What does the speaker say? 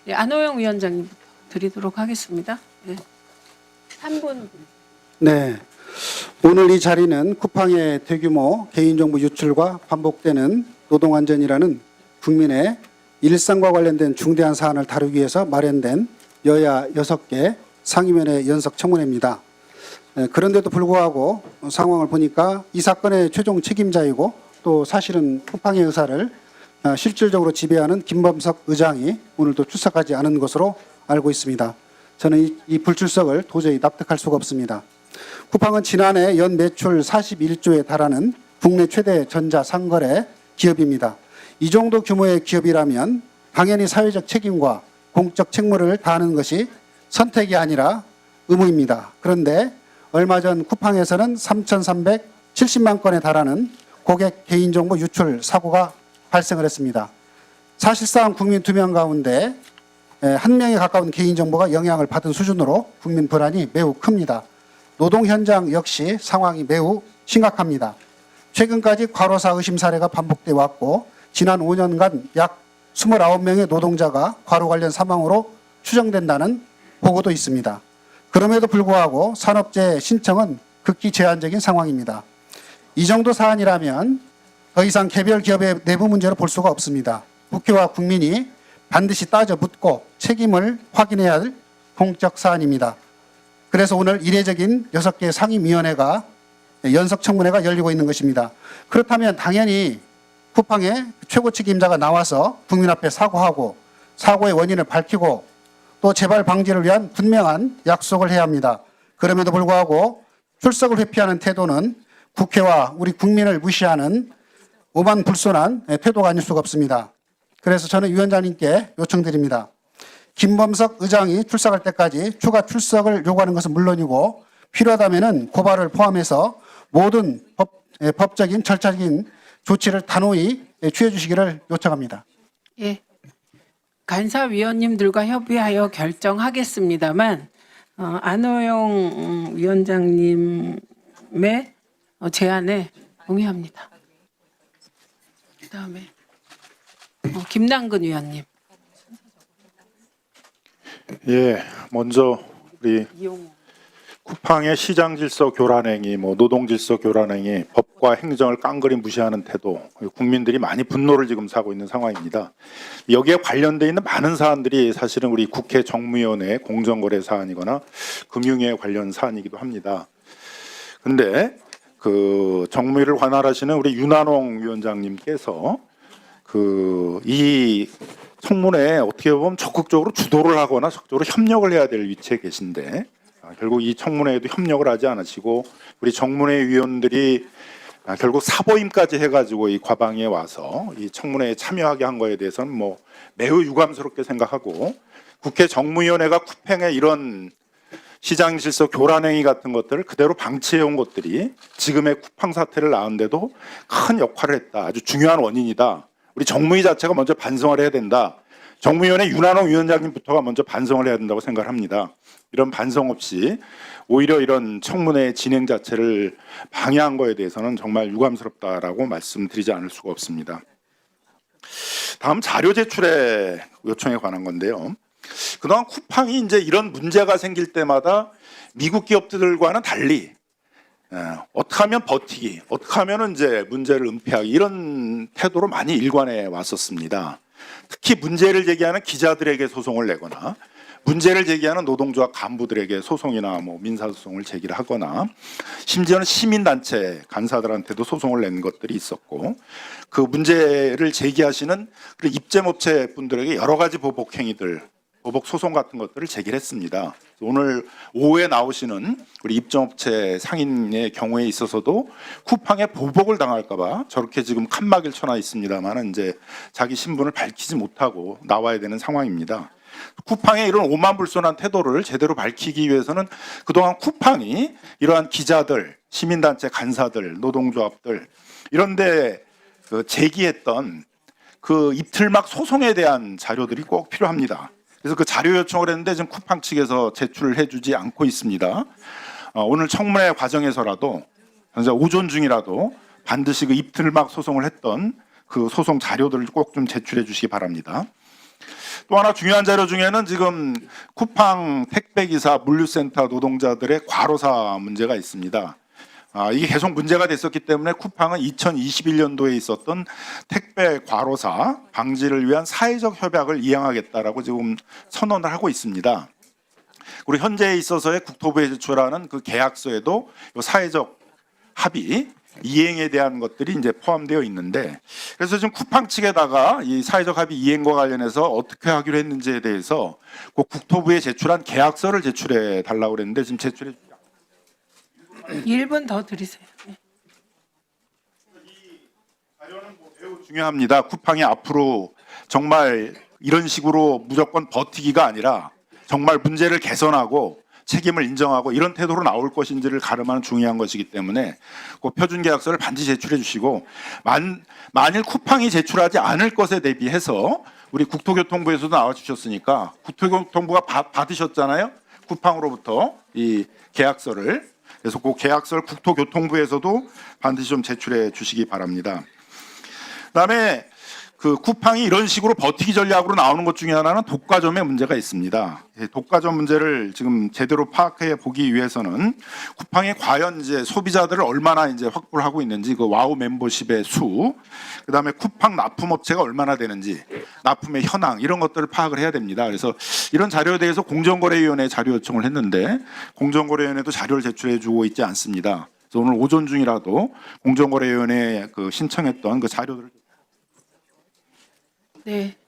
네, 안호영 위원장님 드리도록 하겠습니다. 네. 3분. 네. 오늘 이 자리는 쿠팡의 대규모 개인정보 유출과 반복되는 노동안전이라는 국민의 일상과 관련된 중대한 사안을 다루기 위해서 마련된 여야 6개 상임위원회 연석청문회입니다. 그런데도 불구하고 상황을 보니까 이 사건의 최종 책임자이고 또 사실은 쿠팡의 의사를 실질적으로 지배하는 김범석 의장이 오늘도 출석하지 않은 것으로 알고 있습니다. 저는 이 불출석을 도저히 납득할 수가 없습니다. 쿠팡은 지난해 연 매출 41조에 달하는 국내 최대 전자상거래 기업입니다. 이 정도 규모의 기업이라면 당연히 사회적 책임과 공적 책무를 다하는 것이 선택이 아니라 의무입니다. 그런데 얼마 전 쿠팡에서는 3,370만 건에 달하는 고객 개인정보 유출 사고가 발생을 했습니다. 사실상 국민 2명 가운데 1명에 가까운 개인정보가 영향을 받은 수준으로 국민 불안이 매우 큽니다. 노동 현장 역시 상황이 매우 심각합니다. 최근까지 과로사 의심 사례가 반복돼 왔고 지난 5년간 약 29명의 노동자가 과로 관련 사망으로 추정된다는 보고도 있습니다. 그럼에도 불구하고 산업재해 신청은 극히 제한적인 상황입니다. 이 정도 사안이라면 더 이상 개별 기업의 내부 문제로 볼 수가 없습니다. 국회와 국민이 반드시 따져 묻고 책임을 확인해야 할 공적 사안입니다. 그래서 오늘 이례적인 6개 상임위원회가 연석청문회가 열리고 있는 것입니다. 그렇다면 당연히 쿠팡의 최고 책임자가 나와서 국민 앞에 사과하고 사고의 원인을 밝히고 또 재발 방지를 위한 분명한 약속을 해야 합니다. 그럼에도 불구하고 출석을 회피하는 태도는 국회와 우리 국민을 무시하는 오만불손한 태도가 아닐 수가 없습니다. 그래서 저는 위원장님께 요청드립니다. 김범석 의장이 출석할 때까지 추가 출석을 요구하는 것은 물론이고 필요하다면 고발을 포함해서 모든 법적인 절차적인 조치를 단호히 취해 주시기를 요청합니다. 예. 간사위원님들과 협의하여 결정하겠습니다만 안호영 위원장님의 제안에 동의합니다. 그다음에 김남근 위원님. 예, 먼저 우리 쿠팡의 시장 질서 교란행위, 노동 질서 교란행위, 법과 행정을 깡그리 무시하는 태도, 국민들이 많이 분노를 지금 사고 있는 상황입니다. 여기에 관련돼 있는 많은 사안들이 사실은 우리 국회 정무위원회 공정거래 사안이거나 금융위에 관련 사안이기도 합니다. 그런데 그 정무위를 관할하시는 우리 윤한홍 위원장님께서 이 청문회에 어떻게 보면 적극적으로 주도를 하거나 적극적으로 협력을 해야 될 위치에 계신데 결국 이 청문회에도 협력을 하지 않으시고 우리 정문회 위원들이 결국 사보임까지 해가지고 이 과방위에 와서 이 청문회에 참여하게 한 거에 대해서는 매우 유감스럽게 생각하고 국회 정무위원회가 쿠팡의 이런 시장 질서 교란행위 같은 것들을 그대로 방치해온 것들이 지금의 쿠팡 사태를 낳은데도 큰 역할을 했다. 아주 중요한 원인이다. 우리 정무위 자체가 먼저 반성을 해야 된다. 정무위원회 윤한홍 위원장님부터가 먼저 반성을 해야 된다고 생각을 합니다. 이런 반성 없이 오히려 이런 청문회 진행 자체를 방해한 거에 대해서는 정말 유감스럽다라고 말씀드리지 않을 수가 없습니다. 다음 자료 제출의 요청에 관한 건데요. 그동안 쿠팡이 이제 이런 문제가 생길 때마다 미국 기업들과는 달리 어떻게 하면 버티기, 어떻게 하면 이제 문제를 은폐하기 이런 태도로 많이 일관해 왔었습니다. 특히 문제를 제기하는 기자들에게 소송을 내거나 문제를 제기하는 노동조합 간부들에게 소송이나 민사소송을 제기를 하거나 심지어는 시민단체 간사들한테도 소송을 낸 것들이 있었고 그 문제를 제기하시는 입점업체 분들에게 여러 가지 보복 행위들, 보복 소송 같은 것들을 제기를 했습니다. 오늘 오후에 나오시는 우리 입점업체 상인의 경우에 있어서도 쿠팡에 보복을 당할까봐 저렇게 지금 칸막이를 쳐놔 있습니다만 이제 자기 신분을 밝히지 못하고 나와야 되는 상황입니다. 쿠팡의 이런 오만불손한 태도를 제대로 밝히기 위해서는 그동안 쿠팡이 이러한 기자들, 시민단체 간사들, 노동조합들 이런데 제기했던 그 입틀막 소송에 대한 자료들이 꼭 필요합니다. 그래서 그 자료 요청을 했는데 지금 쿠팡 측에서 제출을 해주지 않고 있습니다. 오늘 청문회 과정에서라도 오전 중이라도 반드시 그 입틀막 소송을 했던 그 소송 자료들을 꼭 좀 제출해 주시기 바랍니다. 또 하나 중요한 자료 중에는 지금 쿠팡 택배기사 물류센터 노동자들의 과로사 문제가 있습니다. 이게 계속 문제가 됐었기 때문에 쿠팡은 2021년도에 있었던 택배 과로사 방지를 위한 사회적 협약을 이행하겠다라고 지금 선언을 하고 있습니다. 그리고 현재에 있어서의 국토부에 제출하는 그 계약서에도 이 사회적 합의 이행에 대한 것들이 이제 포함되어 있는데, 그래서 지금 쿠팡 측에다가 이 사회적 합의 이행과 관련해서 어떻게 하기로 했는지에 대해서 그 국토부에 제출한 계약서를 제출해 달라고 그랬는데 지금 제출해 1분 더 드리세요. 네. 자료는 매우 중요합니다. 쿠팡이 앞으로 정말 이런 식으로 무조건 버티기가 아니라 정말 문제를 개선하고 책임을 인정하고 이런 태도로 나올 것인지를 가름하는 중요한 것이기 때문에 그 표준 계약서를 반드시 제출해 주시고, 만일 쿠팡이 제출하지 않을 것에 대비해서 우리 국토교통부에서도 나와 주셨으니까 국토교통부가 받으셨잖아요. 쿠팡으로부터 이 계약서를. 그래서 그 계약서를 국토교통부에서도 반드시 좀 제출해 주시기 바랍니다. 그다음에 그 쿠팡이 이런 식으로 버티기 전략으로 나오는 것 중에 하나는 독과점의 문제가 있습니다. 독과점 문제를 지금 제대로 파악해 보기 위해서는 쿠팡이 과연 이제 소비자들을 얼마나 이제 확보를 하고 있는지, 그 와우 멤버십의 수, 그다음에 쿠팡 납품업체가 얼마나 되는지, 납품의 현황 이런 것들을 파악을 해야 됩니다. 그래서 이런 자료에 대해서 공정거래위원회에 자료 요청을 했는데 공정거래위원회도 자료를 제출해 주고 있지 않습니다. 그래서 오늘 오전 중이라도 공정거래위원회에 그 신청했던 그 자료들을 네,